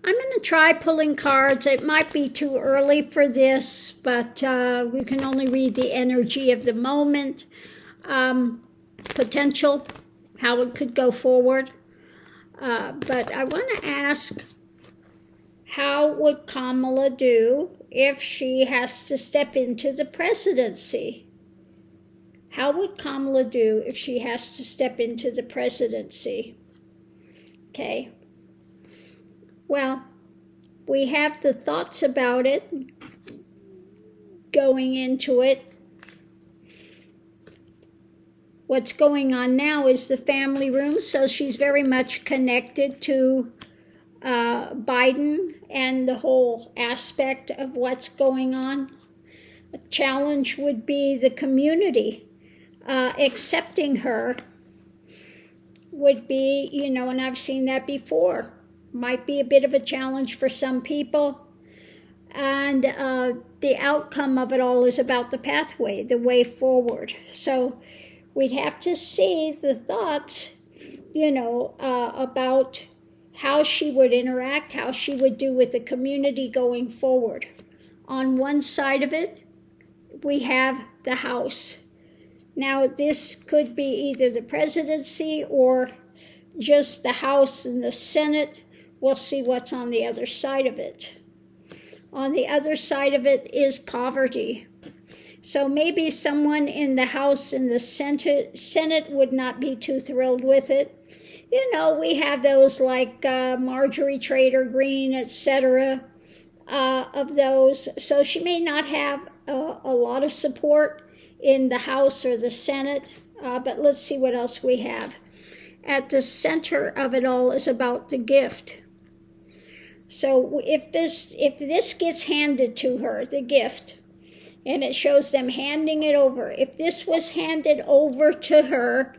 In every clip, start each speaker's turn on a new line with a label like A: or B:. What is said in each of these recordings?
A: I'm going to try pulling cards. It might be too early for this, but we can only read the energy of the moment, potential, how it could go forward. But I want to ask, how would Kamala do if she has to step into the presidency? How would Kamala do if she has to step into the presidency? Okay. Well, we have the thoughts about it going into it. What's going on now is the family room, so she's very much connected to Biden and the whole aspect of what's going on. A challenge would be the community accepting her would be, and I've seen that before. Might be a bit of a challenge for some people. And the outcome of it all is about the pathway, the way forward. So we'd have to see the thoughts, about how she would interact, how she would do with the community going forward. On one side of it, we have the House. Now, this could be either the presidency or just the House and the Senate. We'll see what's on the other side of it. On the other side of it is poverty. So maybe someone in the House and the Senate would not be too thrilled with it. We have those like Marjorie Taylor Greene, etc., of those. So she may not have a lot of support in the House or the Senate, but let's see what else we have. At the center of it all is about the gift. So if this gets handed to her, the gift, and it shows them handing it over, if this was handed over to her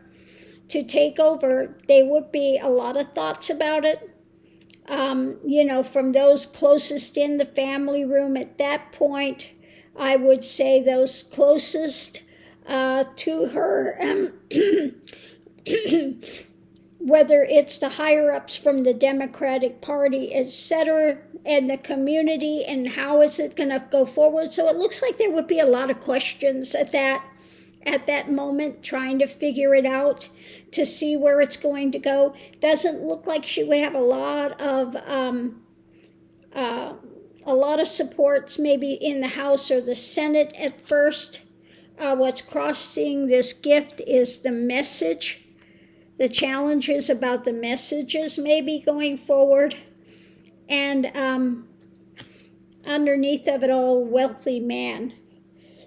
A: to take over, there would be a lot of thoughts about it. From those closest in the family room at that point, I would say those closest to her, whether it's the higher-ups from the Democratic Party, etc., and the community, and how is it going to go forward. So it looks like there would be a lot of questions at that moment, trying to figure it out, to see where it's going to go. Doesn't look like she would have a lot of supports maybe in the House or the Senate at first. What's crossing this gift is the message. The challenges about the messages maybe going forward. And underneath of it all, wealthy man.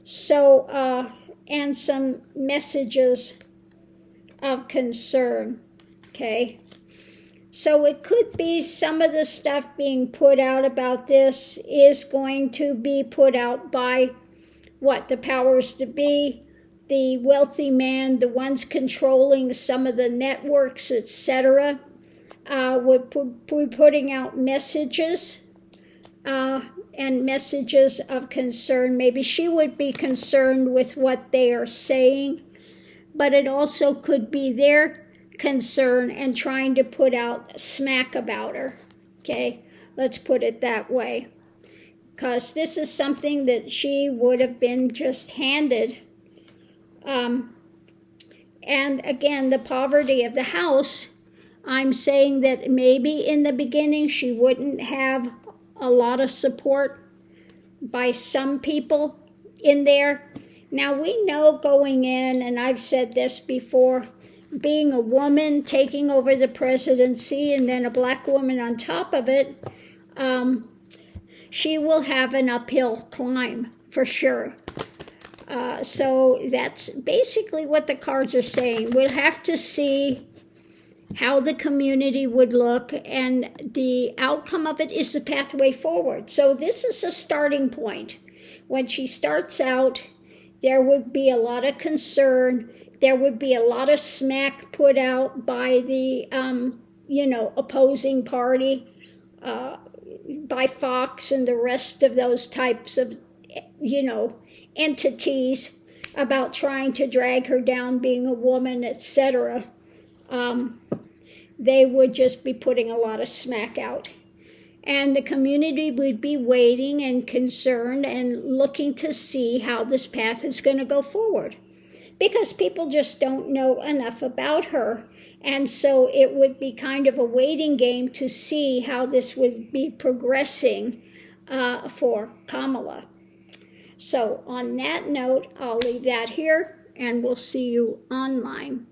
A: So, and some messages of concern, okay? So it could be some of the stuff being put out about this is going to be put out by the powers to be, the wealthy man, the ones controlling some of the networks, etc., would be putting out messages and messages of concern. Maybe she would be concerned with what they are saying, but it also could be their concern and trying to put out smack about her. Okay, let's put it that way. Because this is something that she would have been just handed. And again, the poverty of the House, I'm saying that maybe in the beginning she wouldn't have a lot of support by some people in there. Now we know going in, and I've said this before, being a woman taking over the presidency and then a black woman on top of it, she will have an uphill climb for sure. So that's basically what the cards are saying. We'll have to see how the community would look, and the outcome of it is the pathway forward. So this is a starting point. When she starts out, there would be a lot of concern. There would be a lot of smack put out by the, opposing party, by Fox and the rest of those types of, entities about trying to drag her down being a woman, etc. They would just be putting a lot of smack out. And the community would be waiting and concerned and looking to see how this path is going to go forward. Because people just don't know enough about her. And so it would be kind of a waiting game to see how this would be progressing for Kamala. So on that note, I'll leave that here, and we'll see you online.